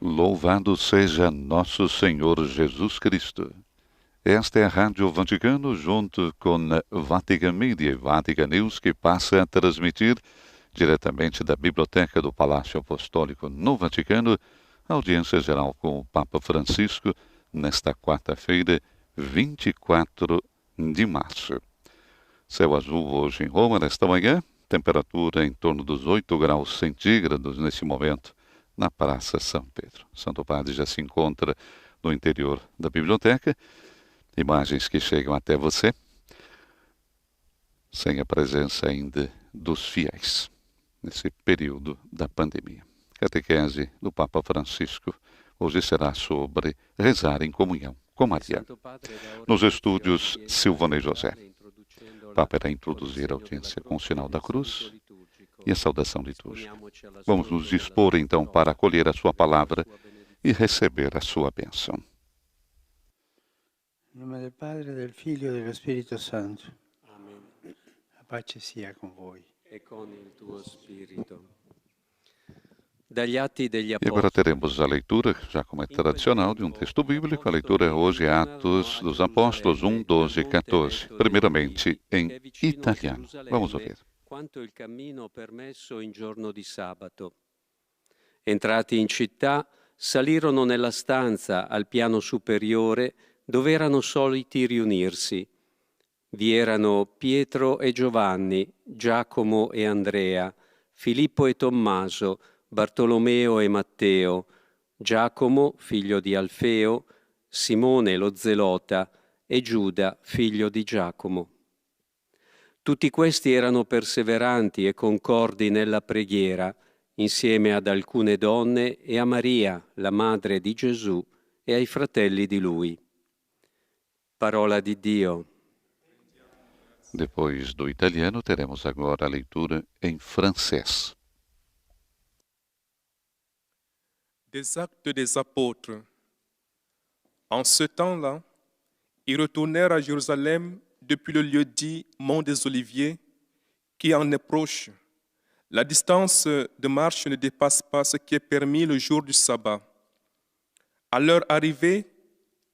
Louvado seja nosso Senhor Jesus Cristo. Esta é a Rádio Vaticano, junto com Vatican Media e Vatican News, que passa a transmitir diretamente da Biblioteca do Palácio Apostólico no Vaticano, a audiência geral com o Papa Francisco, nesta quarta-feira, 24 de março. Céu azul hoje em Roma, nesta manhã, temperatura em torno dos 8 graus centígrados nesse momento, na Praça São Pedro. Santo Padre já se encontra no interior da biblioteca. Imagens que chegam até você, sem a presença ainda dos fiéis, nesse período da pandemia. Catequese do Papa Francisco hoje será sobre rezar em comunhão com Maria. Nos estúdios, Silvana e José. O Papa irá introduzir a audiência com o sinal da cruz e a saudação litúrgica. Vamos nos dispor então para acolher a sua palavra e receber a sua bênção. Em nome del Padre, del Figlio e dello Spirito Santo. Amen. La pace sia con voi. E con il tuo spirito. Dagli Atti degli E agora Apostoli. teremos a leitura, já como é tradicional, de um texto bíblico. A leitura hoje é Atos dos Apóstolos 1, 12 e 14, primeiramente em italiano. Vamos ouvir. Quanto il cammino permesso in giorno di sabato. Entrati in città, salirono nella stanza al piano superiore dove erano soliti riunirsi. Vi erano Pietro e Giovanni, Giacomo e Andrea, Filippo e Tommaso, Bartolomeo e Matteo, Giacomo, figlio di Alfeo, Simone lo Zelota e Giuda, figlio di Giacomo. Tutti questi erano perseveranti e concordi nella preghiera, insieme ad alcune donne e a Maria, la madre di Gesù, e ai fratelli di lui. Parola di Dio. Depois do italiano, teremos agora a leitura em francês. Des Actes des Apôtres. En ce temps-là, ils retournèrent à Jérusalem depuis le lieu dit Mont des Oliviers, qui en est proche. La distance de marche ne dépasse pas ce qui est permis le jour du sabbat. À leur arrivée,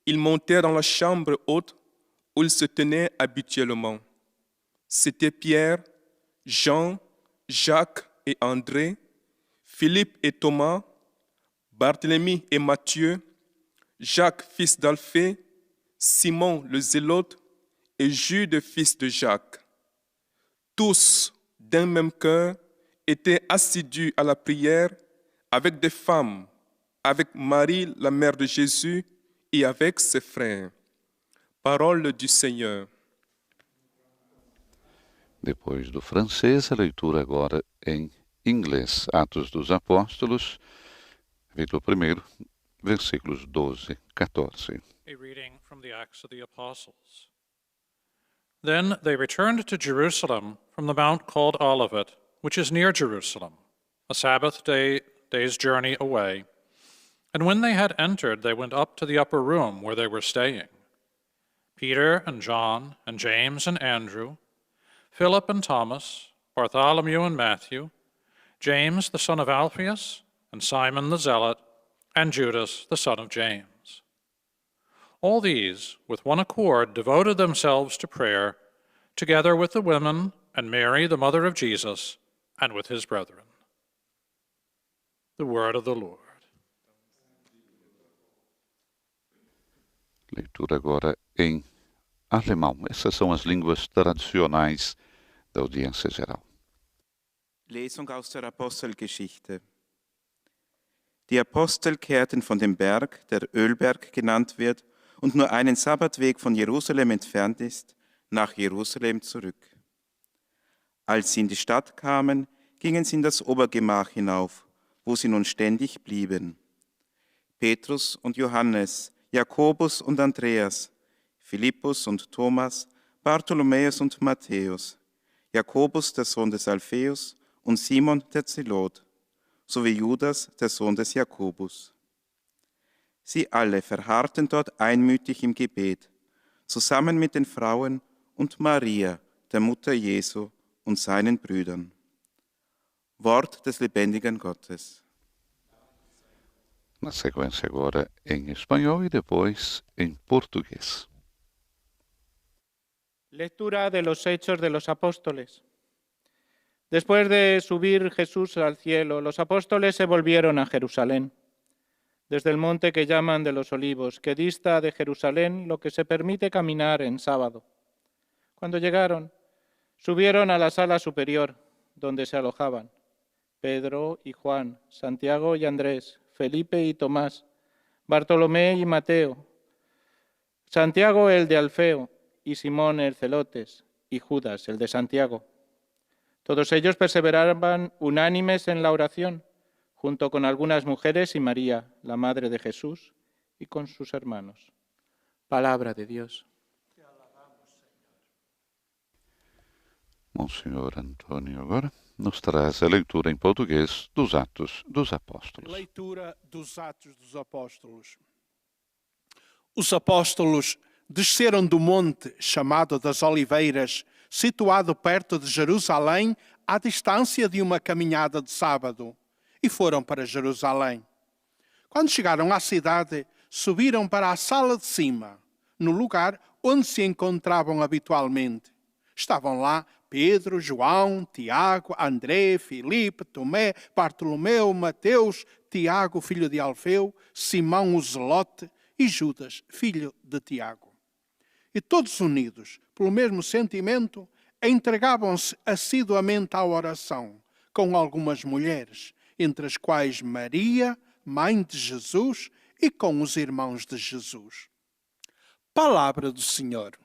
ils montèrent dans la chambre haute où ils se tenaient habituellement. C'étaient Pierre, Jean, Jacques et André, Philippe et Thomas, Barthélemy et Matthieu, Jacques fils d'Alphée, Simon le Zélote et Jude fils de Jacques. Tous, d'un même cœur, étaient assidus à la prière avec des femmes, avec Marie, la mère de Jésus, e avec ses frères. Parole du Senhor. Depois do francês, a leitura agora em inglês. Atos dos Apóstolos, capítulo 1, versículos 12 e 14. A reading from the Acts of the Apostles. Then they returned to Jerusalem from the mount called Olivet, which is near Jerusalem, a Sabbath day's journey away. And when they had entered, they went up to the upper room where they were staying. Peter and John and James and Andrew, Philip and Thomas, Bartholomew and Matthew, James the son of Alphaeus, and Simon the Zealot, and Judas the son of James. All these, with one accord, devoted themselves to prayer, together with the women and Mary, the mother of Jesus, and with his brethren. The word of the Lord. Leitura agora em alemão. Essas são as línguas tradicionais da audiência geral. Lesung aus der Apostelgeschichte. Die Apostel kehrten von dem Berg, der Ölberg genannt wird und nur einen Sabbatweg von Jerusalem entfernt ist, nach Jerusalem zurück. Als sie in die Stadt kamen, gingen sie in das Obergemach hinauf, wo sie nun ständig blieben. Petrus und Johannes, Jakobus und Andreas, Philippus und Thomas, Bartholomäus und Matthäus, Jakobus, der Sohn des Alpheus, und Simon, der Zelot, sowie Judas, der Sohn des Jakobus. Sie alle verharrten dort einmütig im Gebet, zusammen mit den Frauen und Maria, der Mutter Jesu, und seinen Brüdern. Wort des lebendigen Gottes. Na sequência agora em espanhol e depois em português. Lectura de los Hechos de los Apóstoles. Después de subir Jesús al cielo, los apóstoles se volvieron a Jerusalén, desde el monte que llaman de los Olivos, que dista de Jerusalén lo que se permite caminar en sábado. Cuando llegaron, subieron a la sala superior, donde se alojaban Pedro y Juan, Santiago y Andrés, Felipe y Tomás, Bartolomé y Mateo, Santiago el de Alfeo y Simón el Celotes y Judas el de Santiago. Todos ellos perseveraban unánimes en la oración, junto con algunas mujeres y María, la madre de Jesús, y con sus hermanos. Palabra de Dios. Monsenhor Antônio agora nos traz a leitura em português dos Atos dos Apóstolos. Leitura dos Atos dos Apóstolos. Os apóstolos desceram do monte chamado das Oliveiras, situado perto de Jerusalém, à distância de uma caminhada de sábado, e foram para Jerusalém. Quando chegaram à cidade, subiram para a sala de cima, no lugar onde se encontravam habitualmente. Estavam lá Pedro, João, Tiago, André, Filipe, Tomé, Bartolomeu, Mateus, Tiago, filho de Alfeu, Simão o Zelote e Judas, filho de Tiago. E todos unidos, pelo mesmo sentimento, entregavam-se assiduamente à oração, com algumas mulheres, entre as quais Maria, mãe de Jesus, e com os irmãos de Jesus. Palavra do Senhor.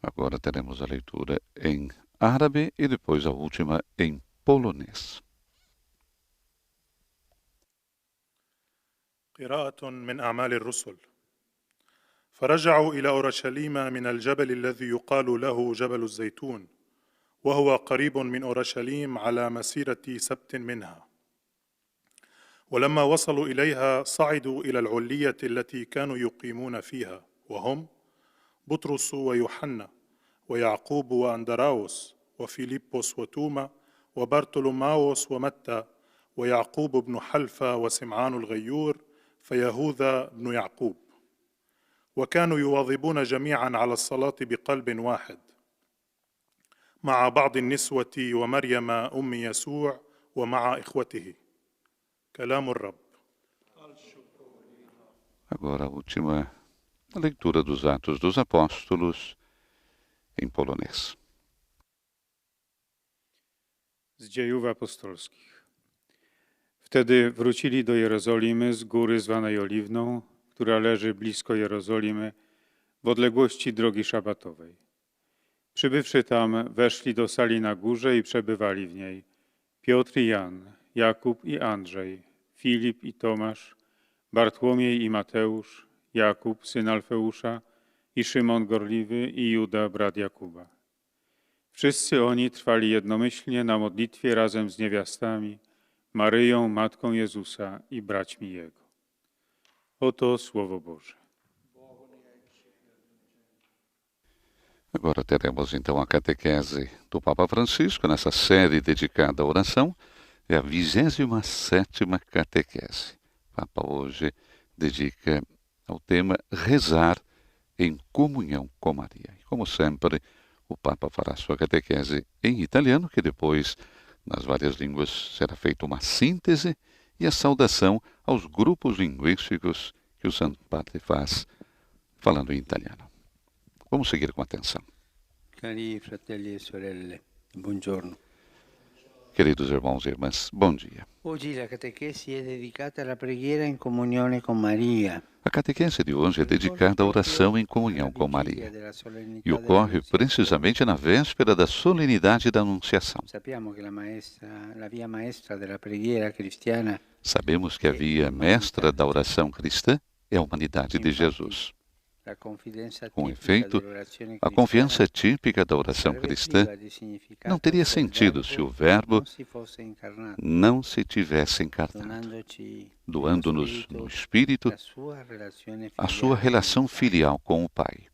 Agora teremos a leitura em árabe e depois a última em polonês. قراءة من أعمال الرسل. فرجعوا إلى أورشليم من الجبل الذي يقال له جبل الزيتون، وهو قريب من أورشليم على مسيرة سبت منها. ولما وصلوا إليها صعدوا إلى العلية التي كانوا يقيمون فيها، وهم بطرس ويوحنا ويعقوب وأندراوس وفيلبس وتوما وبرتولوماوس ومتى ويعقوب بن حلفة وسمعان الغيور فيهوذا بن يعقوب. وكانوا يواظبون جميعا على الصلاة بقلب واحد مع بعض النسوة ومريم أم يسوع ومع إخوته. كلام الرب. Agora a última leitura dos Atos dos Apóstolos em polonês. Z Dziejów Apostolskich. Wtedy wrócili do Jerozolimy z góry zwanej Oliwną, która leży blisko Jerozolimy, w odległości drogi szabatowej. Przybywszy tam, weszli do sali na górze i przebywali w niej Piotr i Jan, Jakub i Andrzej, Filip i Tomasz, Bartłomiej i Mateusz, Jakub, syn Alfeusza, i Szymon Gorliwy i Juda, brat Jakuba. Wszyscy oni trwali jednomyślnie na modlitwie razem z niewiastami, Maryją, matką Jezusa i braćmi Jego. Oto Słowo Boże. Agora teremos então a catequese do Papa Francisco nessa série dedicada à oração. É a 27ª catequese. O Papa hoje dedica ao tema rezar em comunhão com Maria. E como sempre, o Papa fará sua catequese em italiano, que depois, nas várias línguas, será feita uma síntese e a saudação aos grupos linguísticos que o Santo Padre faz falando em italiano. Vamos seguir com atenção. Cari fratelli e sorelle, buongiorno. Queridos irmãos e irmãs, bom dia. Oggi la catechesi è dedicata alla preghiera in comunione con Maria. A catequese de hoje é dedicada à oração em comunhão com Maria e ocorre precisamente na véspera da solenidade da Anunciação. Sabemos que a via mestra da oração cristã é a humanidade de Jesus. Com efeito, a confiança típica da oração cristã não teria sentido se o Verbo não se tivesse encarnado, doando-nos no Espírito a sua relação filial com o Pai.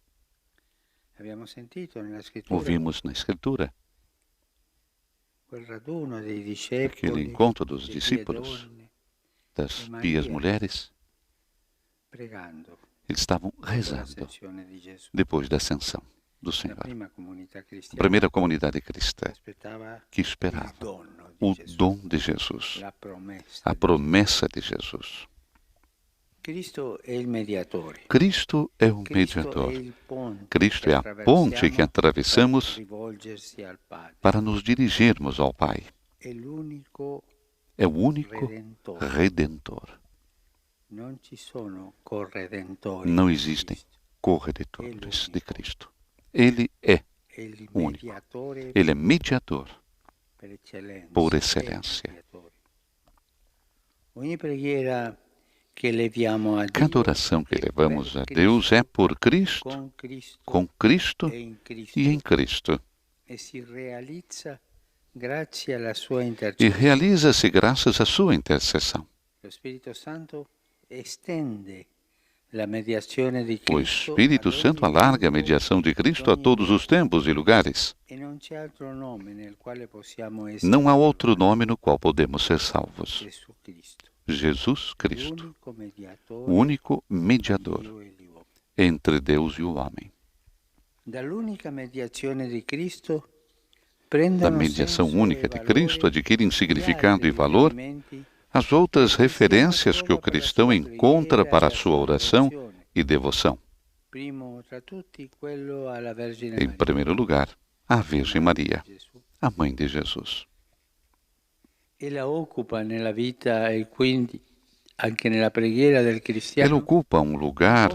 Ouvimos na Escritura: aquele encontro dos discípulos, das pias mulheres, eles estavam rezando depois da ascensão do Senhor. A primeira comunidade cristã que esperava o dom de Jesus, a promessa de Jesus. Cristo é o mediador. Cristo é o mediador. Cristo é a ponte que atravessamos para nos dirigirmos ao Pai. É o único Redentor. Não existem corredentores de Cristo. Ele é único. Ele é mediador por excelência. Cada oração que levamos a Deus é por Cristo, com Cristo e em Cristo. E realiza-se graças à sua intercessão. O Espírito Santo alarga a mediação de Cristo a todos os tempos e lugares. Não há outro nome no qual podemos ser salvos. Jesus Cristo, o único mediador entre Deus e o homem. Da mediação única de Cristo adquirem significado e valor as outras referências que o cristão encontra para a sua oração e devoção. Em primeiro lugar, a Virgem Maria, a Mãe de Jesus. Ela ocupa um lugar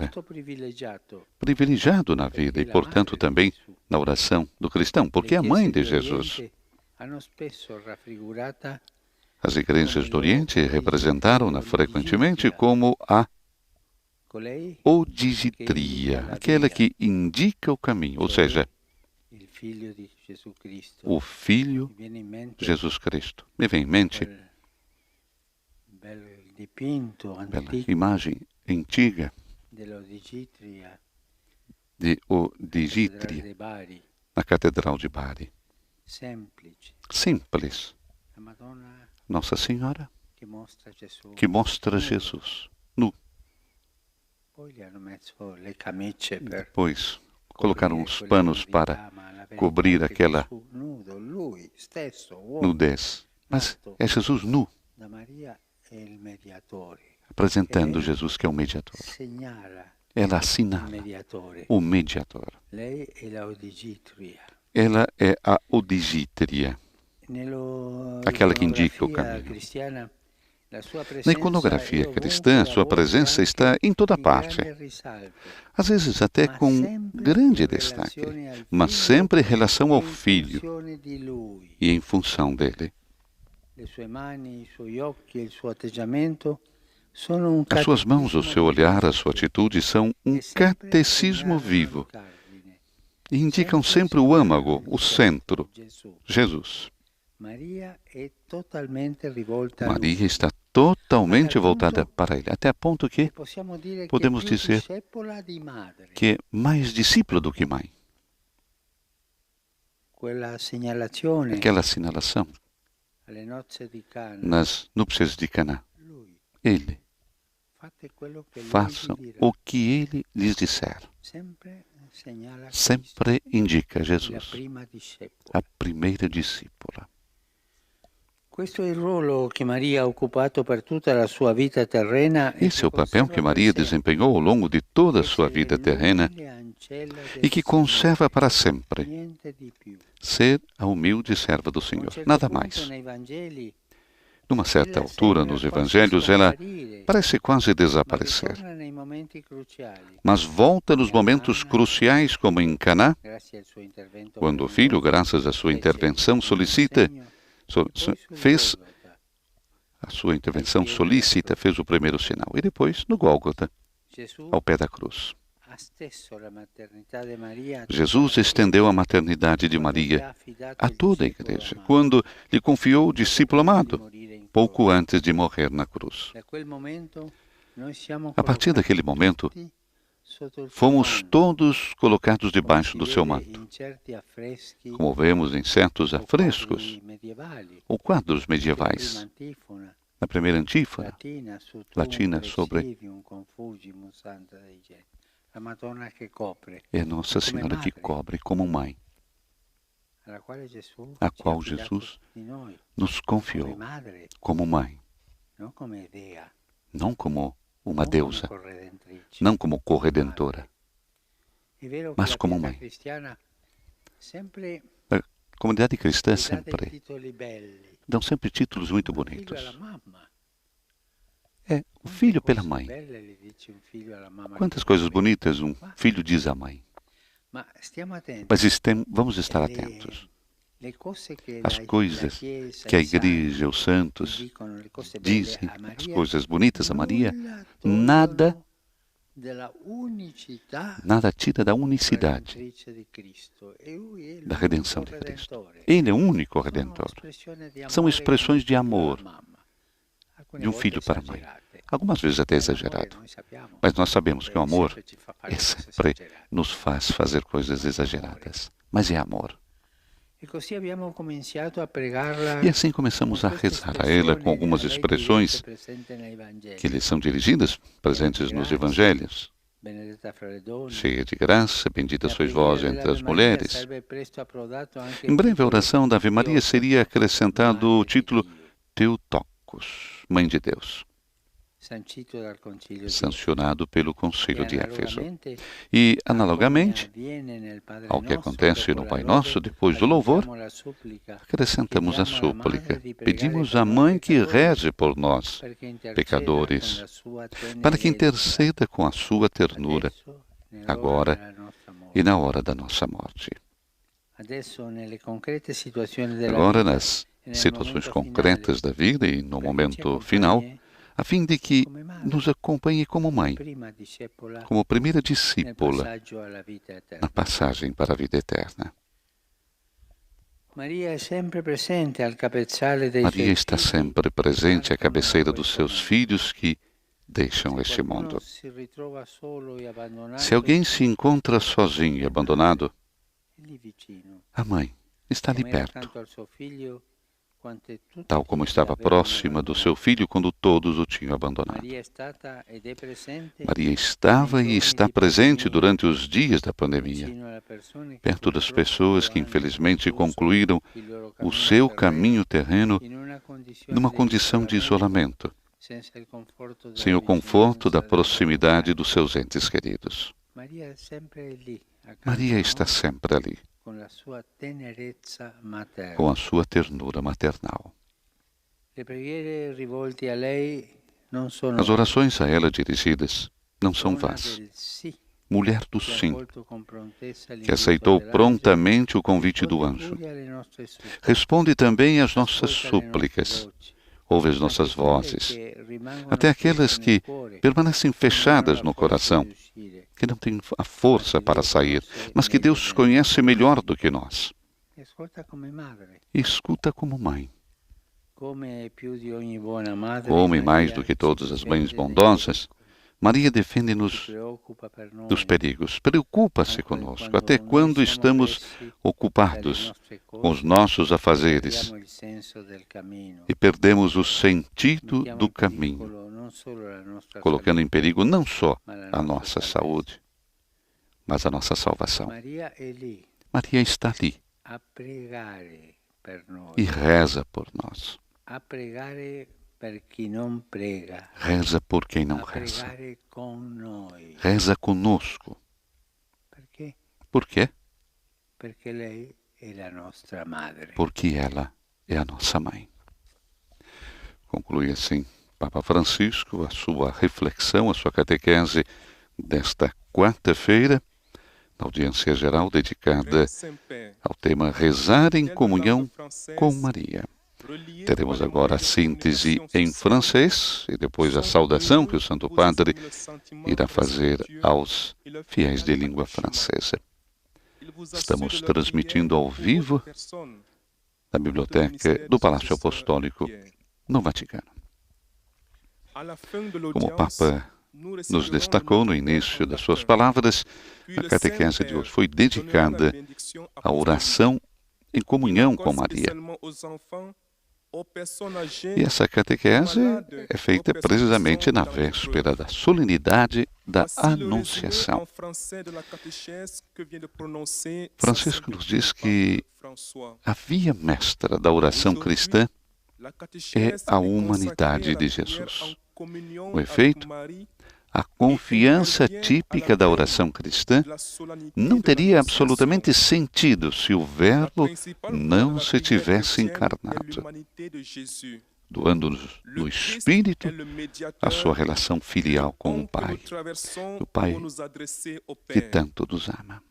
privilegiado na vida e, portanto, também na oração do cristão, porque é a Mãe de Jesus. As igrejas do Oriente representaram-na frequentemente como a odigitria, aquela que indica o caminho, ou seja, o Filho Jesus Cristo. Me vem em mente bela imagem antiga de Odigitria, na Catedral de Bari. Simples. Nossa Senhora que mostra Jesus nu. Depois colocaram os panos para cobrir aquela nudez. Mas é Jesus nu, apresentando Jesus que é o mediador. Ela assinala o mediador. Ela é a odigitria, aquela que indica o caminho. Na iconografia cristã, sua presença está em toda parte, às vezes até com grande destaque, mas sempre em relação ao Filho e em função dele. As suas mãos, o seu olhar, a sua atitude são um catecismo vivo e indicam sempre o âmago, o centro, Jesus. Maria está totalmente voltada para ele, até a ponto que podemos dizer que é mais discípula do que mãe. Aquela assinalação nas núpcias de Caná. Ele. Façam o que ele lhes disser. Sempre indica Jesus, a primeira discípula. Esse é o papel que Maria desempenhou ao longo de toda a sua vida terrena e que conserva para sempre. Ser a humilde serva do Senhor, nada mais. Numa certa altura, nos evangelhos, ela parece quase desaparecer. Mas volta nos momentos cruciais, como em Caná, quando o filho, graças à sua intervenção, fez a sua intervenção solícita, fez o primeiro sinal. E depois, no Gólgota, ao pé da cruz. Jesus estendeu a maternidade de Maria a toda a igreja, quando lhe confiou o discípulo amado, pouco antes de morrer na cruz. A partir daquele momento, fomos todos colocados debaixo do seu manto, como vemos em certos afrescos ou quadros medievais. Na primeira antífona latina sobre é Nossa Senhora que cobre como mãe, a qual Jesus nos confiou como mãe, não como uma deusa, não como corredentora, mas como mãe. A comunidade cristã sempre dão sempre títulos muito bonitos. É o filho pela mãe. Quantas coisas bonitas um filho diz à mãe. Mas vamos estar atentos. As coisas que a igreja, os santos, dizem, as coisas bonitas a Maria, nada tira da unicidade da redenção de Cristo. Ele é o único Redentor. São expressões de amor de um filho para a mãe. Algumas vezes até exagerado. Mas nós sabemos que o amor sempre nos faz fazer coisas exageradas. Mas é amor. E assim começamos a rezar a ela com algumas expressões que lhe são dirigidas, presentes nos evangelhos. Cheia de graça, bendita sois vós entre as mulheres. Em breve a oração da Ave Maria seria acrescentado o título Theotokos, Mãe de Deus, sancionado pelo Concílio de Éfeso. E, analogamente ao que acontece no Pai Nosso, depois do louvor, acrescentamos a súplica. Pedimos à Mãe que reze por nós, pecadores, para que interceda com a sua ternura, agora e na hora da nossa morte. Agora, nas situações concretas da vida e no momento final, a fim de que nos acompanhe como mãe, como primeira discípula na passagem para a vida eterna. Maria está sempre presente à cabeceira dos seus filhos que deixam este mundo. Se alguém se encontra sozinho e abandonado, a mãe está ali perto, tal como estava próxima do seu filho quando todos o tinham abandonado. Maria estava e está presente durante os dias da pandemia, perto das pessoas que infelizmente concluíram o seu caminho terreno numa condição de isolamento, sem o conforto da proximidade dos seus entes queridos. Maria está sempre ali, com a sua ternura maternal. As orações a ela dirigidas não são vãs. Mulher do sim, que aceitou prontamente o convite do anjo. Responde também às nossas súplicas, ouve as nossas vozes, até aquelas que permanecem fechadas no coração, que não têm a força para sair, mas que Deus conhece melhor do que nós. E escuta como mãe. Como mais do que todas as mães bondosas, Maria defende-nos dos perigos, preocupa-se conosco, até quando estamos ocupados com os nossos afazeres e perdemos o sentido do caminho, colocando em perigo não só a nossa saúde, mas a nossa salvação. Maria está ali e reza por nós. Reza por quem não reza. Reza conosco. Por quê? Porque ela é a nossa mãe. Conclui assim Papa Francisco a sua reflexão, a sua catequese desta quarta-feira, na audiência geral dedicada ao tema Rezar em Comunhão com Maria. Teremos agora a síntese em francês e depois a saudação que o Santo Padre irá fazer aos fiéis de língua francesa. Estamos transmitindo ao vivo da Biblioteca do Palácio Apostólico no Vaticano. Como o Papa nos destacou no início das suas palavras, a catequese de hoje foi dedicada à oração em comunhão com Maria. E essa catequese é feita precisamente na véspera da solenidade da Anunciação. Francisco nos diz que a via mestra da oração cristã é a humanidade de Jesus. Com efeito, a confiança típica da oração cristã não teria absolutamente sentido se o Verbo não se tivesse encarnado, doando-nos no Espírito a sua relação filial com o Pai que tanto nos ama.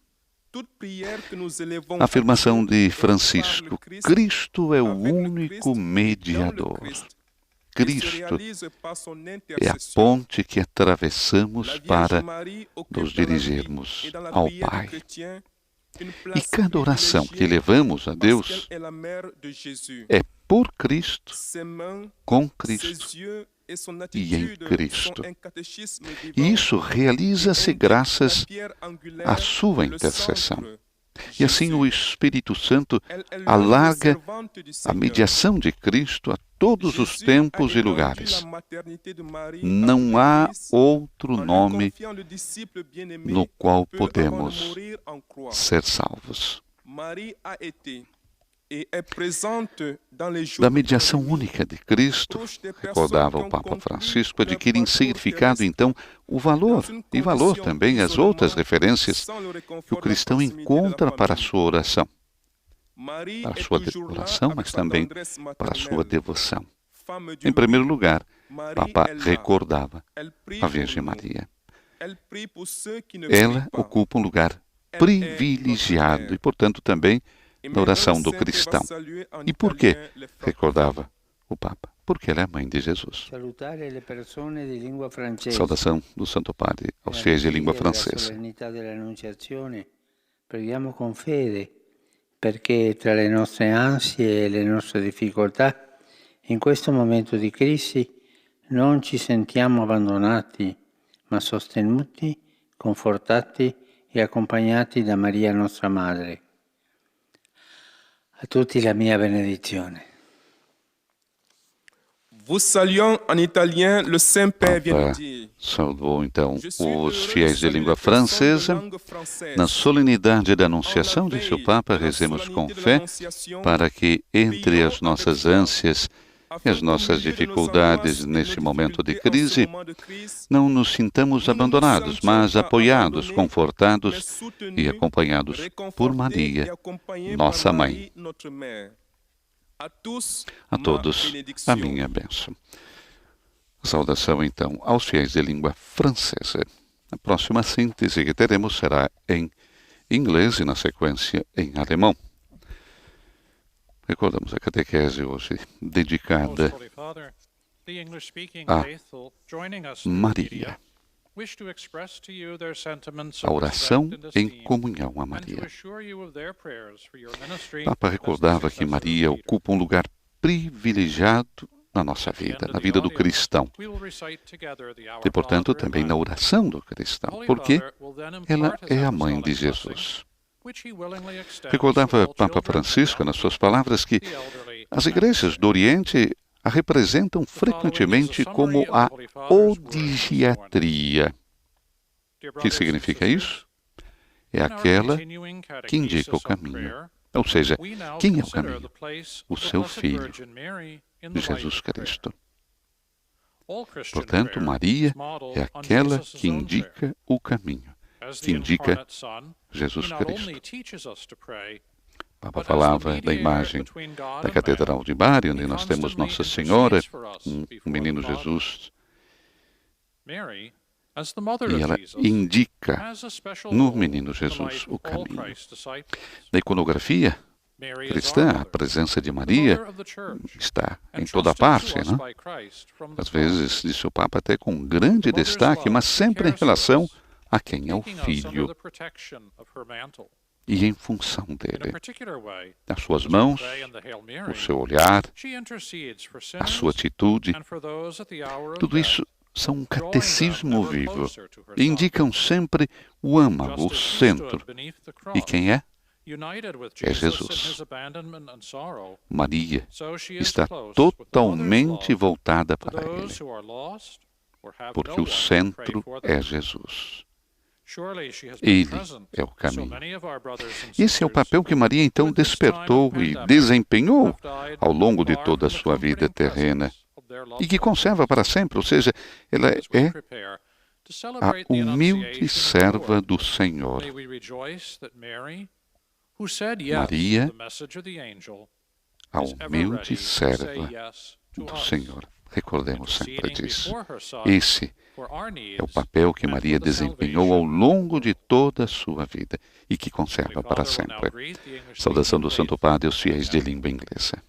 A afirmação de Francisco: Cristo é o único mediador. Cristo é a ponte que atravessamos para nos dirigirmos ao Pai. E cada oração que elevamos a Deus é por Cristo, com Cristo e em Cristo. E isso realiza-se graças à sua intercessão. E assim o Espírito Santo alarga a mediação de Cristo a todos os tempos e lugares. Não há outro nome no qual podemos ser salvos. Da mediação única de Cristo, recordava o Papa Francisco, adquire significado, então, o valor, e valor também as outras referências que o cristão encontra para a sua oração. Para a sua oração, mas também para a sua devoção. Em primeiro lugar, o Papa recordava a Virgem Maria. Ela ocupa um lugar privilegiado e, portanto, também na oração do cristão. E por quê? Recordava o Papa. Porque ela é a mãe de Jesus. Saudação do Santo Padre aos fiéis de língua francesa. Preghiamo con fede perché tra le nostre ansie e le nostre difficoltà, in questo momento di crisi, non ci sentiamo abbandonati, ma sostenuti, confortati e accompagnati da Maria nostra Madre. A tutti la mia benedizione. Vous saluons en italien, le Saint-Père vient de dire. Saudou então os fiéis de língua francesa. Na solenidade da Anunciação, disse o Papa, rezemos com fé para que entre as nossas ânsias e as nossas dificuldades neste momento de crise, não nos sintamos abandonados, mas apoiados, confortados e acompanhados por Maria, nossa Mãe. A todos, a minha bênção. Saudação, então, aos fiéis de língua francesa. A próxima síntese que teremos será em inglês e, na sequência, em alemão. Recordamos a catequese hoje dedicada a Maria. A oração em comunhão a Maria. O Papa recordava que Maria ocupa um lugar privilegiado na nossa vida, na vida do cristão. E, portanto, também na oração do cristão, porque ela é a mãe de Jesus. Recordava Papa Francisco, nas suas palavras, que as igrejas do Oriente a representam frequentemente como a odigiatria. O que significa isso? É aquela que indica o caminho. Ou seja, quem é o caminho? O seu Filho, Jesus Cristo. Portanto, Maria é aquela que indica o caminho, que indica Jesus Cristo. O Papa falava da imagem da Catedral de Bari, onde nós temos Nossa Senhora, o menino Jesus, e ela indica no menino Jesus o caminho. Na iconografia cristã, a presença de Maria está em toda parte, não? Às vezes, disse o Papa, até com grande destaque, mas sempre em relação a quem é o Filho e em função dele. As suas mãos, o seu olhar, a sua atitude, tudo isso são um catecismo vivo e indicam sempre o âmago, o centro. E quem é? É Jesus. Maria está totalmente voltada para Ele, porque o centro é Jesus. Ele é o caminho. Esse é o papel que Maria então despertou e desempenhou ao longo de toda a sua vida terrena e que conserva para sempre, ou seja, ela é a humilde serva do Senhor. Maria, a humilde serva do Senhor. Recordemos sempre disso. Esse é o papel que Maria desempenhou ao longo de toda a sua vida e que conserva para sempre. Saudação do Santo Padre aos fiéis de língua inglesa.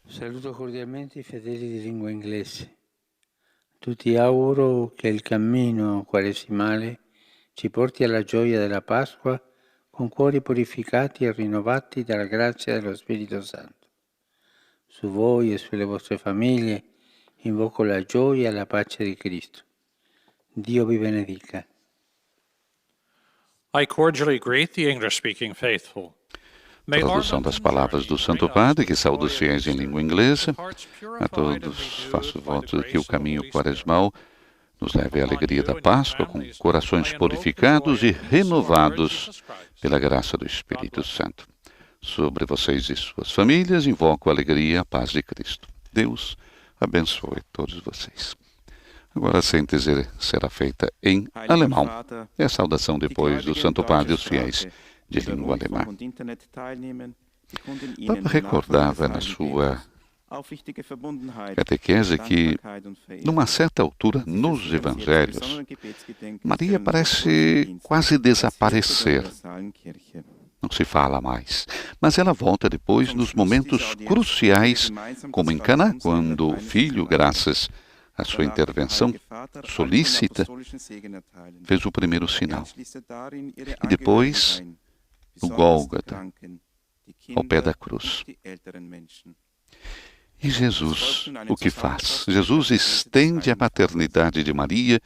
Saluto cordialmente i fedeli di lingua inglese. Tutti auguro che il cammino quaresimale ci porti alla gioia della Pasqua con cuori purificati e rinnovati dalla grazia dello Spirito Santo. Su voi e sulle vostre famiglie invoco la gioia e la pace di Cristo. Dio vi benedica. I cordially greet the English-speaking faithful. Tradução das palavras do Santo Padre, que saúda os fiéis em língua inglesa. A todos faço voto de que o caminho quaresmal nos leve à alegria da Páscoa, com corações purificados e renovados pela graça do Espírito Santo. Sobre vocês e suas famílias, invoco a alegria e a paz de Cristo. Deus abençoe todos vocês. Agora a síntese será feita em alemão. E a saudação depois do Santo Padre aos fiéis de língua alemã. Papa recordava na sua catequese que, numa certa altura nos Evangelhos, Maria parece quase desaparecer. Não se fala mais. Mas ela volta depois nos momentos cruciais, como em Caná, quando o filho, graças à sua intervenção solícita, fez o primeiro sinal. E depois, no Gólgota, ao pé da cruz. E Jesus, o que faz? Jesus estende a paternidade de Maria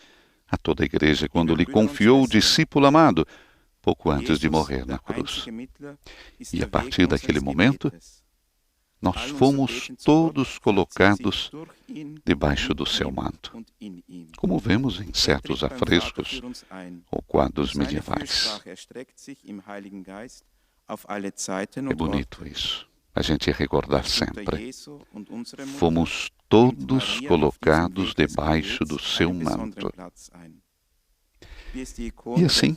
a toda a igreja quando lhe confiou o discípulo amado, pouco antes de morrer na cruz. E a partir daquele momento, nós fomos todos colocados debaixo do seu manto, como vemos em certos afrescos ou quadros medievais. É bonito isso, a gente recordar sempre. Fomos todos colocados debaixo do seu manto. E assim,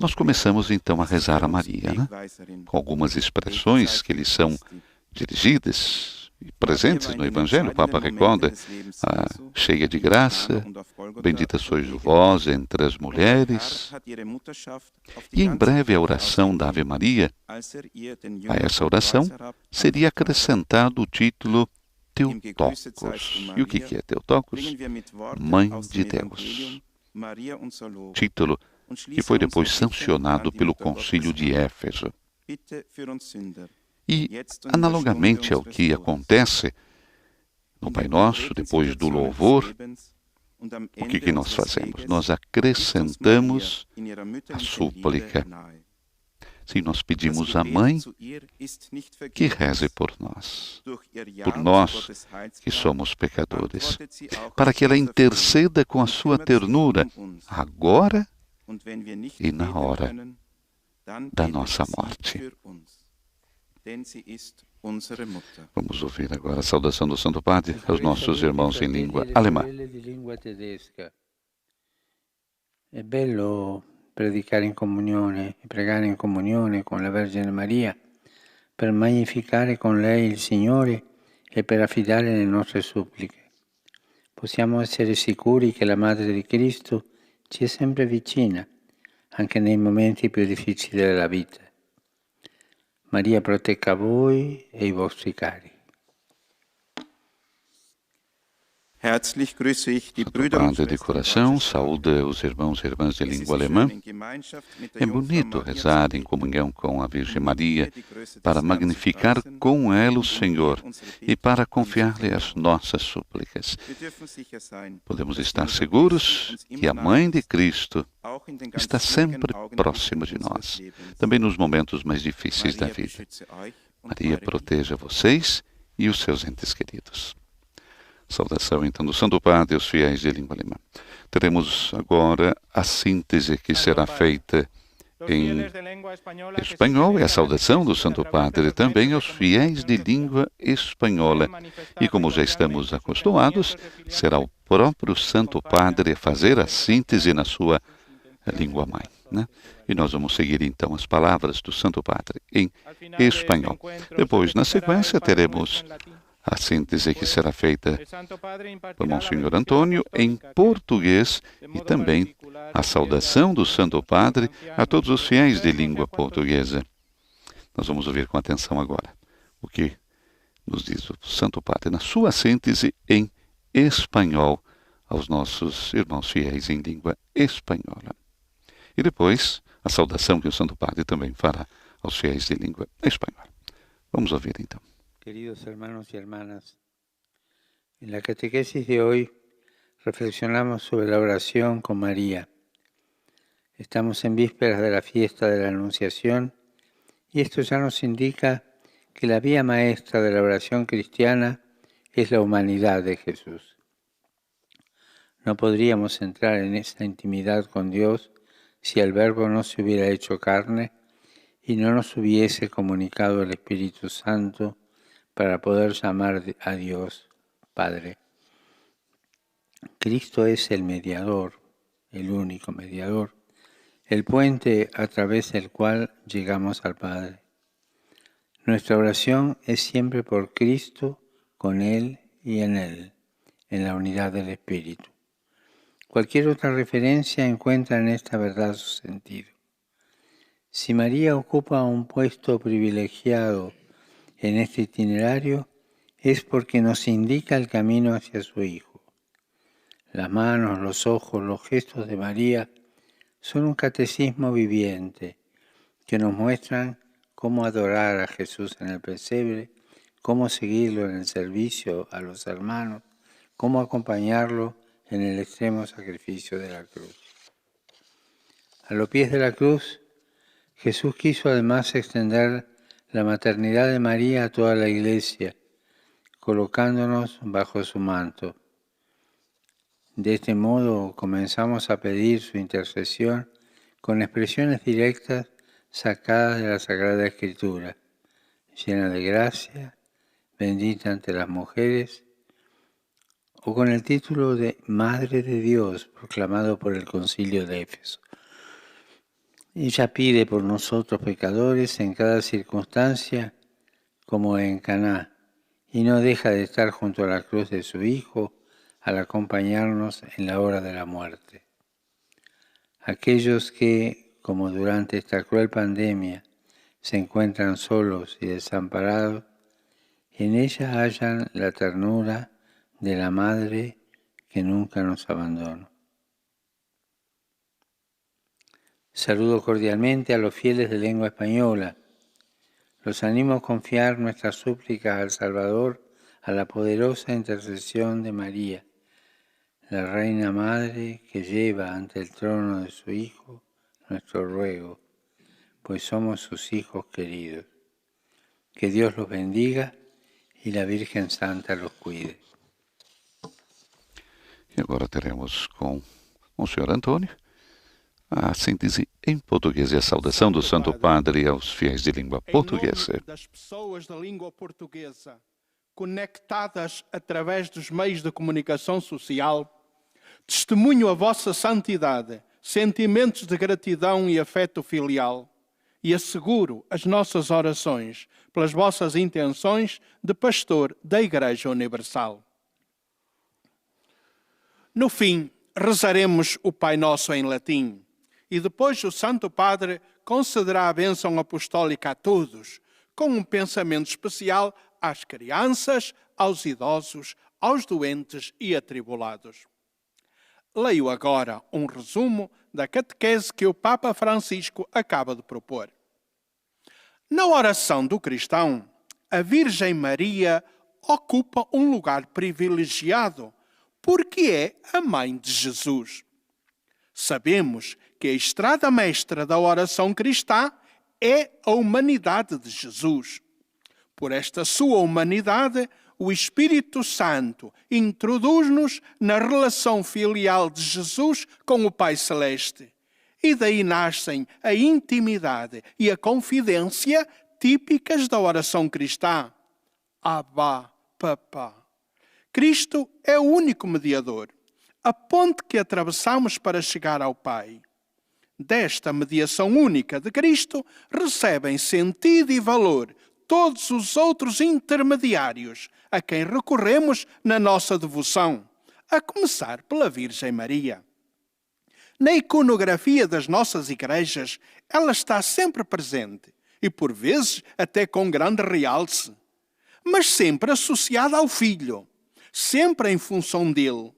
nós começamos então a rezar a Maria, né? Com algumas expressões que lhe são dirigidas e presentes no Evangelho. O Papa recorda cheia de graça, bendita sois vós entre as mulheres. E em breve a oração da Ave Maria, a essa oração seria acrescentado o título Theotokos. E o que é Theotokos? Mãe de Deus. Título que foi depois sancionado pelo Concílio de Éfeso. E, analogamente ao que acontece no Pai Nosso, depois do louvor, o que nós fazemos? Nós acrescentamos a súplica. Sim, nós pedimos à Mãe que reze por nós que somos pecadores, para que ela interceda com a sua ternura, agora e na hora da nossa morte. Vamos ouvir agora a saudação do Santo Padre aos nossos irmãos em língua alemã. É bello predicare in comunione e pregare in comunione con la Vergine Maria per magnificare con lei il Signore e per affidare le nostre suppliche. Possiamo essere sicuri che la Madre di Cristo ci è sempre vicina, anche nei momenti più difficili della vita. Maria protegga voi e i vostri cari. Herzlich grüße ich die Santo Brüder und Padre de Schwestern coração, deutscher Sprache. saúde os irmãos e irmãs de Es ist língua schön, alemã. in Gemeinschaft mit der É Jungfrau bonito Maria rezar zu em beten, comunhão com a Virgem um Maria ihr die Größe para des Herrn zu magnificar preisen com ela o und um Senhor ihr unsere e Bitte para confiar-lhe anzuvertrauen. as nossas súplicas. Wir dürfen sicher sein, Podemos dass estar unser seguros Christus uns que a immer Mãe nahe de ist, Cristo auch in den ganz está schwierigen sempre Augenblicken próxima de unseres nós, Lebens. também nos momentos mais difíceis da Maria vida. beschütze euch und Maria eure Lieben. proteja vocês e os seus entes queridos. Saudação então do Santo Padre aos fiéis de língua alemã. Teremos agora a síntese que será feita em espanhol e a saudação do Santo Padre também aos fiéis de língua espanhola. E como já estamos acostumados, será o próprio Santo Padre a fazer a síntese na sua língua mãe, né? E nós vamos seguir então as palavras do Santo Padre em espanhol. Depois, na sequência, teremos a síntese que será feita por Monsenhor Antônio em português e também a saudação do Santo Padre a todos os fiéis de língua portuguesa. Nós vamos ouvir com atenção agora o que nos diz o Santo Padre na sua síntese em espanhol aos nossos irmãos fiéis em língua espanhola. E depois a saudação que o Santo Padre também fará aos fiéis de língua espanhola. Vamos ouvir então. Queridos hermanos y hermanas, en la catequesis de hoy reflexionamos sobre la oración con María. Estamos en vísperas de la fiesta de la Anunciación y esto ya nos indica que la vía maestra de la oración cristiana es la humanidad de Jesús. No podríamos entrar en esa intimidad con Dios si el Verbo no se hubiera hecho carne y no nos hubiese comunicado el Espíritu Santo para poder llamar a Dios Padre. Cristo es el mediador, el único mediador, el puente a través del cual llegamos al Padre. Nuestra oración es siempre por Cristo, con Él y en la unidad del Espíritu. Cualquier otra referencia encuentra en esta verdad su sentido. Si María ocupa un puesto privilegiado en este itinerario, es porque nos indica el camino hacia su Hijo. Las manos, los ojos, los gestos de María son un catecismo viviente que nos muestran cómo adorar a Jesús en el pesebre, cómo seguirlo en el servicio a los hermanos, cómo acompañarlo en el extremo sacrificio de la cruz. A los pies de la cruz, Jesús quiso además extender la maternidad de María a toda la Iglesia, colocándonos bajo su manto. De este modo comenzamos a pedir su intercesión con expresiones directas sacadas de la Sagrada Escritura, llena de gracia, bendita entre las mujeres, o con el título de Madre de Dios, proclamado por el Concilio de Éfeso. Ella pide por nosotros pecadores en cada circunstancia, como en Caná, y no deja de estar junto a la cruz de su Hijo al acompañarnos en la hora de la muerte. Aquellos que, como durante esta cruel pandemia, se encuentran solos y desamparados, en ella hallan la ternura de la Madre que nunca nos abandona. Saludo cordialmente a los fieles de lengua española. Los animo a confiar nuestras súplicas al Salvador, a la poderosa intercesión de María, la Reina Madre que lleva ante el trono de su Hijo nuestro ruego, pues somos sus hijos queridos. Que Dios los bendiga y la Virgen Santa los cuide. E agora teremos com o Senhor Antônio a síntese em português e a saudação do Santo Padre aos fiéis de língua portuguesa. Em nome das pessoas da língua portuguesa, conectadas através dos meios de comunicação social, testemunho a vossa santidade, sentimentos de gratidão e afeto filial, e asseguro as nossas orações pelas vossas intenções de pastor da Igreja Universal. No fim, rezaremos o Pai Nosso em latim, e depois o Santo Padre concederá a bênção apostólica a todos, com um pensamento especial às crianças, aos idosos, aos doentes e atribulados. Leio agora um resumo da catequese que o Papa Francisco acaba de propor. Na oração do cristão, a Virgem Maria ocupa um lugar privilegiado, porque é a mãe de Jesus. Sabemos que a estrada mestra da oração cristã é a humanidade de Jesus. Por esta sua humanidade, o Espírito Santo introduz-nos na relação filial de Jesus com o Pai Celeste. E daí nascem a intimidade e a confidência típicas da oração cristã. Abba, Papá. Cristo é o único mediador, a ponte que atravessamos para chegar ao Pai. Desta mediação única de Cristo recebem sentido e valor todos os outros intermediários a quem recorremos na nossa devoção, a começar pela Virgem Maria. Na iconografia das nossas igrejas, ela está sempre presente e, por vezes, até com grande realce, mas sempre associada ao Filho, sempre em função dele.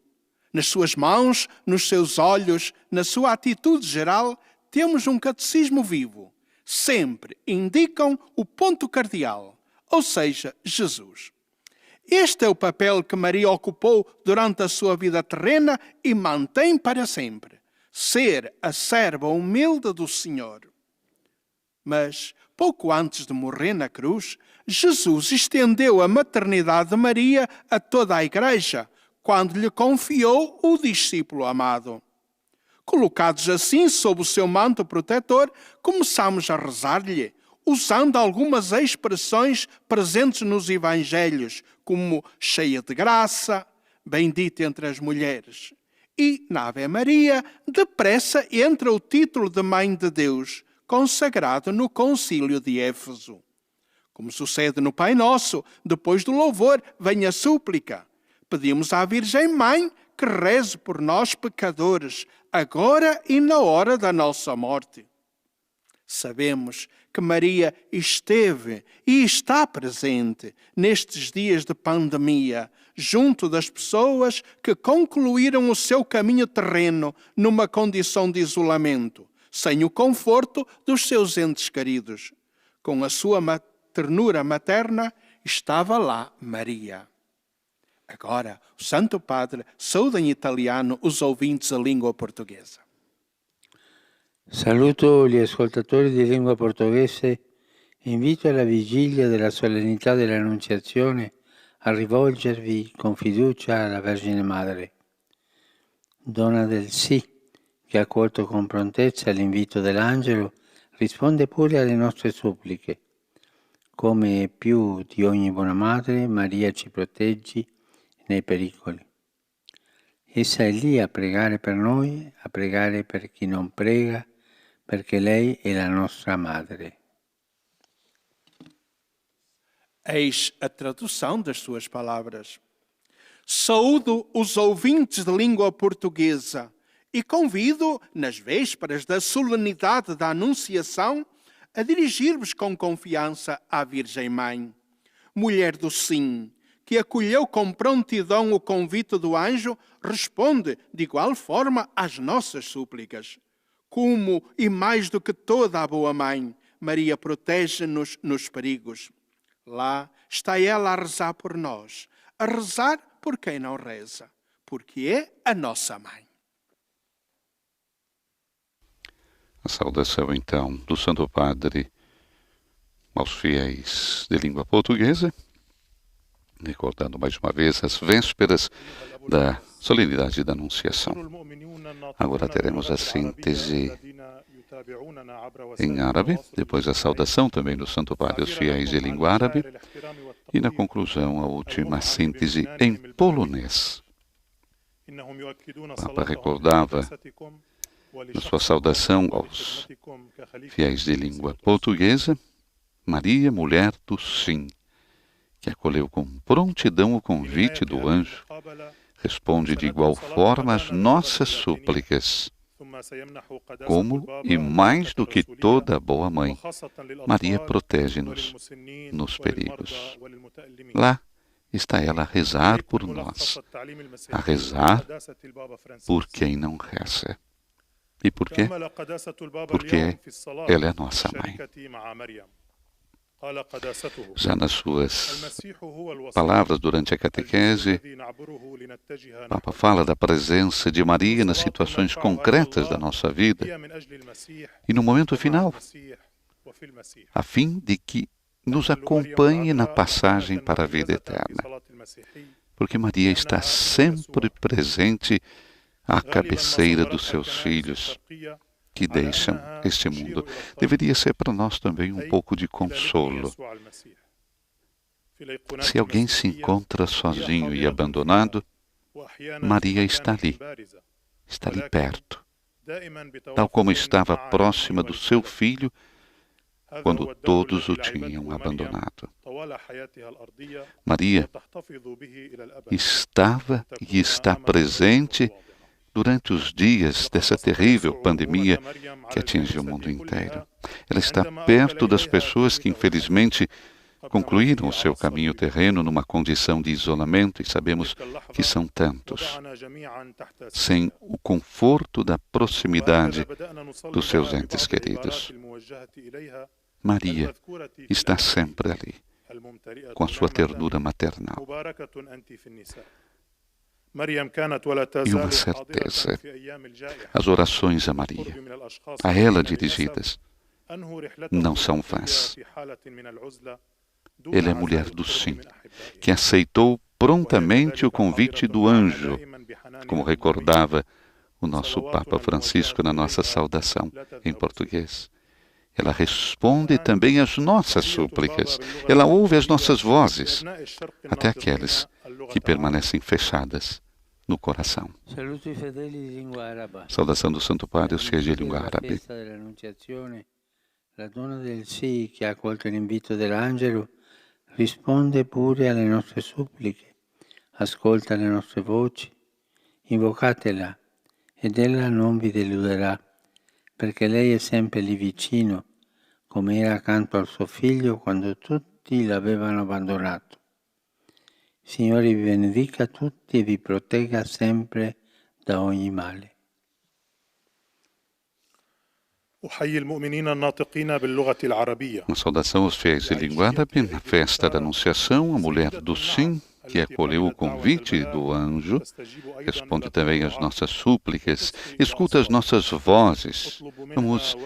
Nas suas mãos, nos seus olhos, na sua atitude geral, temos um catecismo vivo. Sempre indicam o ponto cardeal, ou seja, Jesus. Este é o papel que Maria ocupou durante a sua vida terrena e mantém para sempre. Ser a serva humilde do Senhor. Mas, pouco antes de morrer na cruz, Jesus estendeu a maternidade de Maria a toda a Igreja, quando lhe confiou o discípulo amado. Colocados assim sob o seu manto protetor, começamos a rezar-lhe, usando algumas expressões presentes nos Evangelhos, como cheia de graça, bendita entre as mulheres. E, na Ave Maria, depressa entra o título de Mãe de Deus, consagrado no Concílio de Éfeso. Como sucede no Pai Nosso, depois do louvor vem a súplica. Pedimos à Virgem Mãe que reze por nós pecadores, agora e na hora da nossa morte. Sabemos que Maria esteve e está presente nestes dias de pandemia, junto das pessoas que concluíram o seu caminho terreno numa condição de isolamento, sem o conforto dos seus entes queridos. Com a sua ternura materna, estava lá Maria. Agora, o Santo Padre saúda em italiano os ouvintes da língua portuguesa. Saluto gli ascoltatori di lingua portoghese e invito alla vigilia della solennità dell'Annunziazione a rivolgervi con fiducia alla Vergine Madre. Donna del sì, che ha accolto con prontezza l'invito dell'angelo, risponde pure alle nostre suppliche. Come più di ogni buona madre, Maria ci proteggi nei pericoli. Essa è lì a pregare per noi, a pregare per chi non prega, perché lei è la nostra madre. Eis a tradução das suas palavras. Saúdo os ouvintes de língua portuguesa e convido, nas vésperas da solenidade da Anunciação, a dirigir-vos com confiança à Virgem Mãe, mulher do sim, que acolheu com prontidão o convite do anjo, responde de igual forma às nossas súplicas. Como, e mais do que toda a boa mãe, Maria protege-nos nos perigos. Lá está ela a rezar por nós, a rezar por quem não reza, porque é a nossa mãe. A saudação, então, do Santo Padre aos fiéis de língua portuguesa, recordando mais uma vez as vésperas da solenidade da Anunciação. Agora teremos a síntese em árabe, depois a saudação também do Santo Padre aos fiéis de língua árabe e, na conclusão, a última síntese em polonês. O Papa recordava na sua saudação aos fiéis de língua portuguesa, Maria, mulher do sim, que acolheu com prontidão o convite do anjo, responde de igual forma às nossas súplicas. Como, e mais do que toda boa mãe, Maria protege-nos nos perigos. Lá está ela a rezar por nós, a rezar por quem não reza. E por quê? Porque ela é nossa mãe. Já nas suas palavras durante a catequese, o Papa fala da presença de Maria nas situações concretas da nossa vida e no momento final, a fim de que nos acompanhe na passagem para a vida eterna. Porque Maria está sempre presente à cabeceira dos seus filhos que deixam este mundo. Deveria ser para nós também um pouco de consolo. Se alguém se encontra sozinho e abandonado, Maria está ali perto, tal como estava próxima do seu filho quando todos o tinham abandonado. Maria estava e está presente durante os dias dessa terrível pandemia que atinge o mundo inteiro. Ela está perto das pessoas que, infelizmente, concluíram o seu caminho terreno numa condição de isolamento, e sabemos que são tantos, sem o conforto da proximidade dos seus entes queridos. Maria está sempre ali, com a sua ternura maternal. E uma certeza, as orações a Maria, a ela dirigidas, não são vãs. Ela é mulher do sim, que aceitou prontamente o convite do anjo, como recordava o nosso Papa Francisco na nossa saudação em português. Ela responde também às nossas súplicas. Ela ouve as nossas vozes, até aquelas que permanecem fechadas no coração. Saudação do Santo Padre, os fiéis de língua árabe. La donna del sì che ha accolto l'invito dell'angelo risponde pure alle nostre suppliche, ascolta le nostre voci, invocatela ed ella non vi deluderà, perché lei è sempre lì vicino, come era accanto al suo figlio quando tutti l'avevano abbandonato. Signore vi benedica tutti e vi protegga sempre da ogni male. Uma saudação aos fiéis de língua árabe, na festa da Anunciação, a mulher do sim, que acolheu o convite do anjo, responde também às nossas súplicas, escuta as nossas vozes, vamos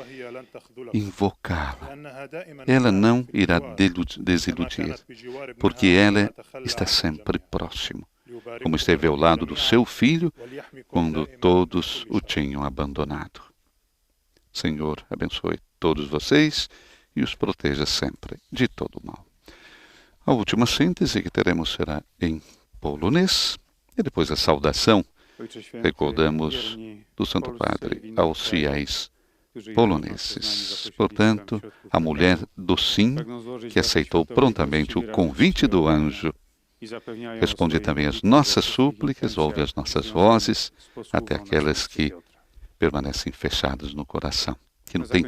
invocá-la. Ela não irá desiludir, porque ela está sempre próximo, como esteve ao lado do seu filho quando todos o tinham abandonado. Senhor, abençoe todos vocês e os proteja sempre de todo mal. A última síntese que teremos será em polonês e depois a saudação, recordamos, do Santo Padre aos fiéis poloneses. Portanto, a mulher do sim, que aceitou prontamente o convite do anjo, responde também às nossas súplicas, ouve as nossas vozes, até aquelas que permanecem fechadas no coração, que não tem,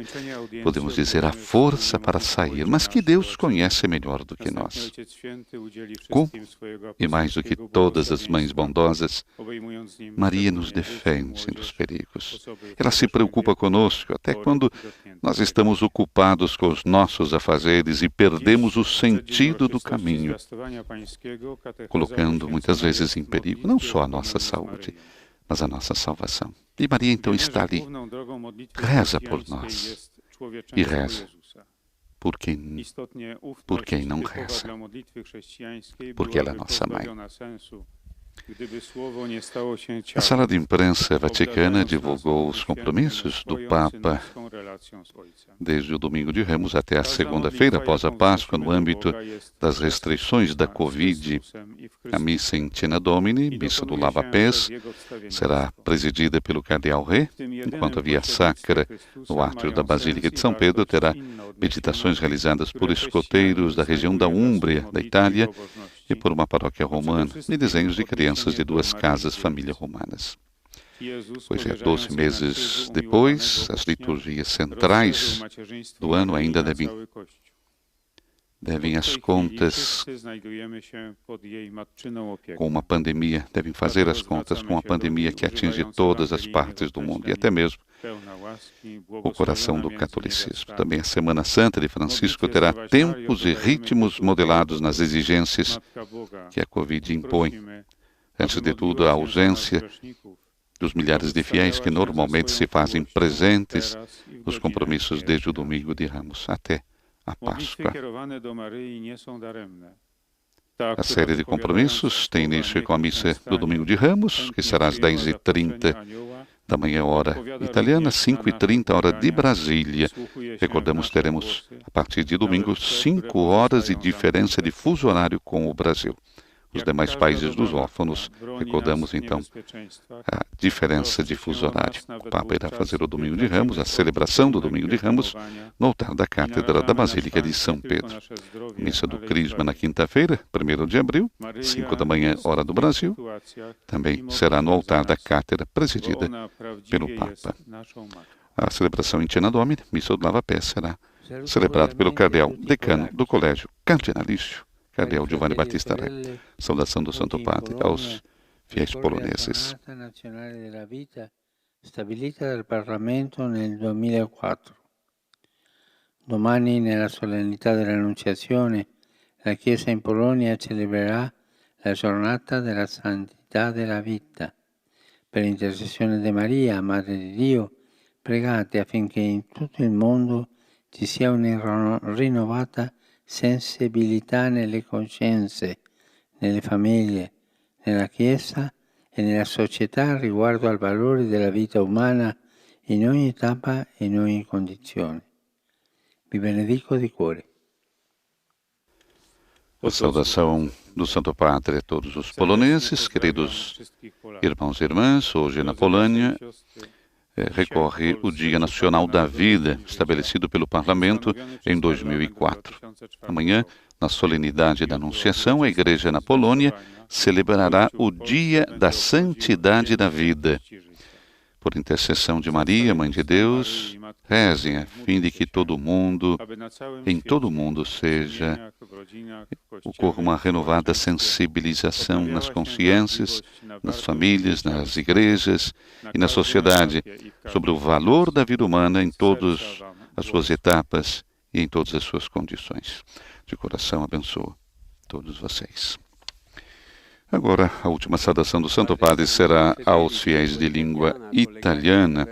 podemos dizer, a força para sair, mas que Deus conhece melhor do que nós. Como, e mais do que todas as mães bondosas, Maria nos defende dos perigos. Ela se preocupa conosco, até quando nós estamos ocupados com os nossos afazeres e perdemos o sentido do caminho, colocando muitas vezes em perigo não só a nossa saúde, mas a nossa salvação. E Maria então está ali, reza por nós e reza por quem não reza, porque ela é nossa mãe. A sala de imprensa vaticana divulgou os compromissos do Papa desde o domingo de Ramos até a segunda-feira após a Páscoa, no âmbito das restrições da Covid. A missa em Tina Domini, missa do Lava-Pés, será presidida pelo Cardeal Ré, enquanto a Via Sacra, no átrio da Basílica de São Pedro, terá meditações realizadas por escoteiros da região da Úmbria, da Itália, e por uma paróquia romana, e desenhos de crianças de duas casas família romanas. Pois é, 12 meses depois, as liturgias centrais do ano ainda devem devem as contas com uma pandemia, devem fazer as contas com a pandemia que atinge todas as partes do mundo e até mesmo o coração do catolicismo. Também a Semana Santa de Francisco terá tempos e ritmos modelados nas exigências que a Covid impõe. Antes de tudo, a ausência dos milhares de fiéis que normalmente se fazem presentes nos compromissos desde o domingo de Ramos até a Páscoa. A série de compromissos tem início com a missa do domingo de Ramos, que será às 10h30 da manhã, hora italiana, 5h30, hora de Brasília. Recordamos, teremos, a partir de domingo, 5 horas de diferença de fuso horário com o Brasil. Os demais países lusófonos, recordamos então a diferença de fuso horário. O Papa irá fazer o Domingo de Ramos, a celebração do Domingo de Ramos, no altar da Cátedra da Basílica de São Pedro. Missa do Crisma na quinta-feira, 1º de abril, 5 da manhã, hora do Brasil. Também será no altar da Cátedra, presidida pelo Papa. A celebração em Tina Domini, Missa do Lava Pé, será celebrada pelo cardeal decano do Colégio Cardinalício, Cardeal Giovanni Battista Re. Saudação do Santo Padre aos fiéis poloneses. Stabilita dal Parlamento nel 2004. Domani, nella solennità dell'Annunciazione, la Chiesa in Polonia celebrerà la giornata della santità della vita. Per intercessione di Maria, Madre di Dio, pregate affinché in tutto il mondo ci sia una rinnovata sensibilità nelle coscienze, nelle famiglie, nella Chiesa e nella società riguardo al valore della vita umana in ogni tappa e in ogni condizione. Vi benedico di cuore. A saudação do Santo Padre a todos os poloneses, queridos irmãos e irmãs. Hoje na Polônia recorre o Dia Nacional da Vida, estabelecido pelo Parlamento em 2004. Amanhã, na solenidade da Anunciação, a Igreja na Polônia celebrará o Dia da Santidade da Vida. Por intercessão de Maria, Mãe de Deus, rezem a fim de que todo mundo, em todo o mundo, ocorra uma renovada sensibilização nas consciências, nas famílias, nas igrejas e na sociedade sobre o valor da vida humana em todas as suas etapas e em todas as suas condições. De coração, abençoo todos vocês. Agora, a última saudação do Santo Padre será aos fiéis de língua italiana.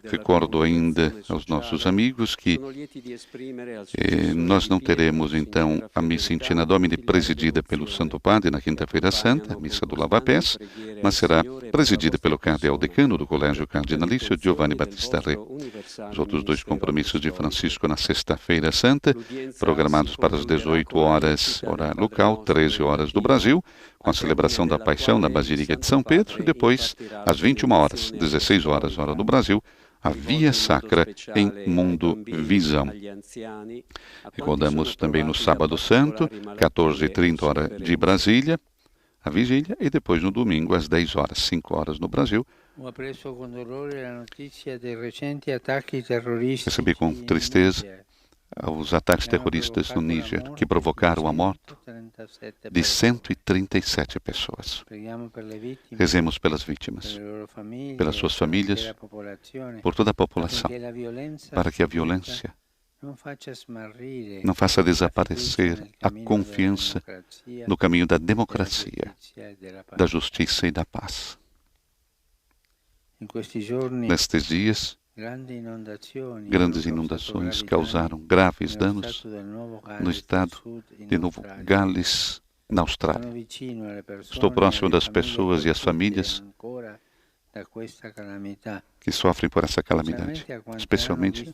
Recordo ainda aos nossos amigos que nós não teremos, então, a missa em Tina Domini presidida pelo Santo Padre na Quinta-feira Santa, a missa do Lava-Pés, mas será presidida pelo cardeal decano do Colégio Cardinalício, Giovanni Battista Re. Os outros dois compromissos de Francisco na Sexta-feira Santa, programados para as 18 horas, hora local, 13 horas do Brasil, com a celebração da Paixão na Basílica de São Pedro, e depois, às 21 horas, 16 horas, hora do Brasil, a Via Sacra em Mundo Visão. Recordamos também no Sábado Santo, 14h30, hora de Brasília, a vigília, e depois no domingo, às 10 horas, 5 horas no Brasil. Recebi com tristeza os ataques terroristas no Níger, que provocaram a morte de 137 pessoas. Rezemos pelas vítimas, pelas suas famílias, por toda a população, para que a violência não faça desaparecer a confiança no caminho da democracia, da justiça e da paz. Nestes dias, grandes inundações causaram graves danos no estado de Novo Gales, na Austrália. Estou próximo das pessoas e as famílias que sofrem por essa calamidade, especialmente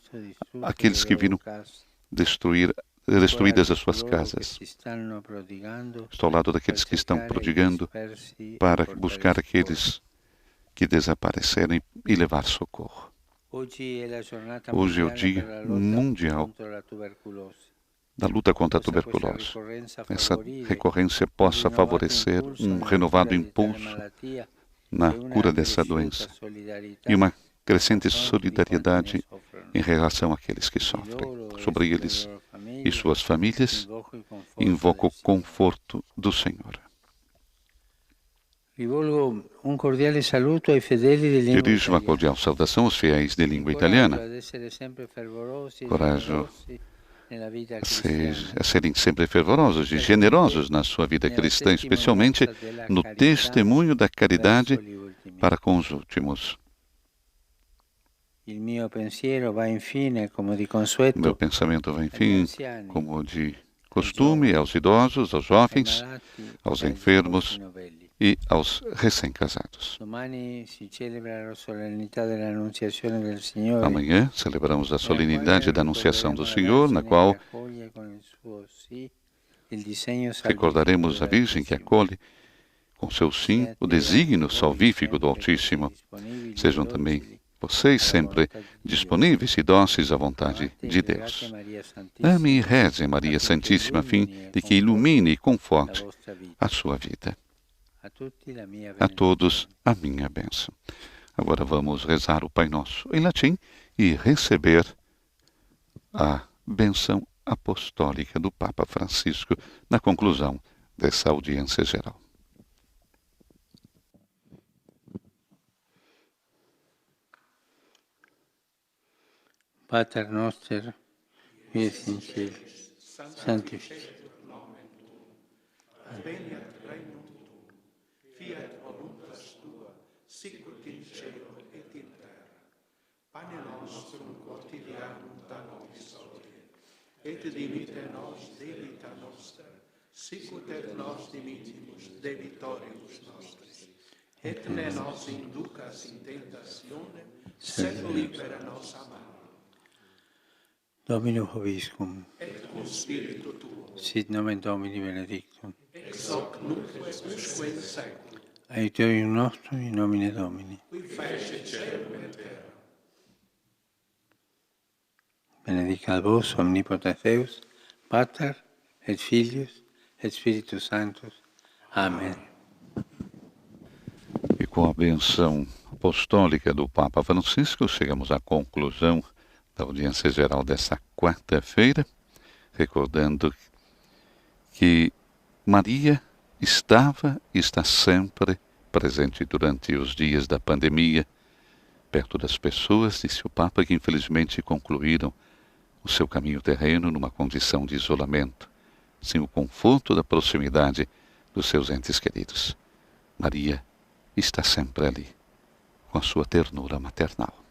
aqueles que viram destruídas as suas casas. Estou ao lado daqueles que estão prodigando para buscar aqueles que desapareceram e levar socorro. Hoje é o Dia Mundial da luta contra a tuberculose. Essa recorrência possa favorecer um renovado impulso na cura dessa doença e uma crescente solidariedade em relação àqueles que sofrem. Sobre eles e suas famílias, invoco o conforto do Senhor. Dirijo uma cordial saudação aos fiéis de língua italiana. Corajo a serem sempre fervorosos e generosos na sua vida cristã, especialmente no testemunho da caridade para com os últimos. Meu pensamento vai, enfim, como de costume, aos idosos, aos jovens, aos enfermos e aos recém-casados. Amanhã celebramos a solenidade da Anunciação do Senhor, na qual recordaremos a Virgem que acolhe com seu sim o desígnio salvífico do Altíssimo. Sejam também vocês sempre disponíveis e dóceis à vontade de Deus. Ame e reze Maria Santíssima, a fim de que ilumine e conforte a sua vida. A todos a minha bênção. Agora vamos rezar o Pai Nosso em latim e receber a bênção apostólica do Papa Francisco na conclusão dessa audiência geral. Pater noster, qui es in cielo, sanctificetur nomen tuum, adveniat regnum tuum, fiat voluntas tua, sicut in cielo et in terra. Pane nostrum quotidianum da nobis hodie, et dimitte nos debita nostra, sicut et nos dimittimus debitoribus nostris, et ne nos inducas in tentationem, sed libera nos a malo. Domino Hoviscum, et cum spiritu tuo, sit nomen Domini benedictum, ex hoc nunc et usque in seculum, aiuterium nostrum in nomine Domini, qui fece caelum et terra. Benedicat vos omnipotens Deus, Pater et Filius et Spiritus Sanctus. Amém. E com a benção apostólica do Papa Francisco, chegamos à conclusão da audiência geral dessa quarta-feira, recordando que Maria estava e está sempre presente durante os dias da pandemia, perto das pessoas, disse o Papa, que infelizmente concluíram o seu caminho terreno numa condição de isolamento, sem o conforto da proximidade dos seus entes queridos. Maria está sempre ali, com a sua ternura maternal.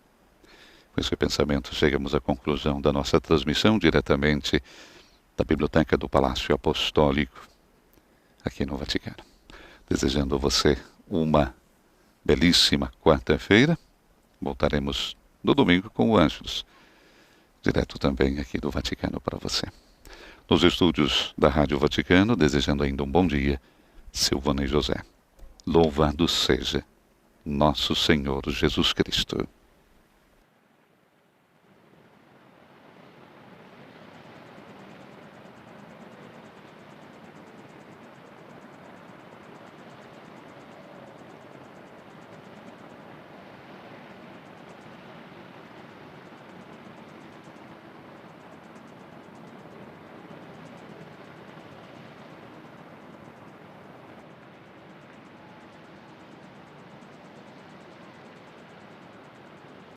Com esse pensamento, chegamos à conclusão da nossa transmissão diretamente da Biblioteca do Palácio Apostólico, aqui no Vaticano. Desejando a você uma belíssima quarta-feira. Voltaremos no domingo com o Ângelus, direto também aqui do Vaticano para você. Nos estúdios da Rádio Vaticano, desejando ainda um bom dia, Silvana e José. Louvado seja nosso Senhor Jesus Cristo.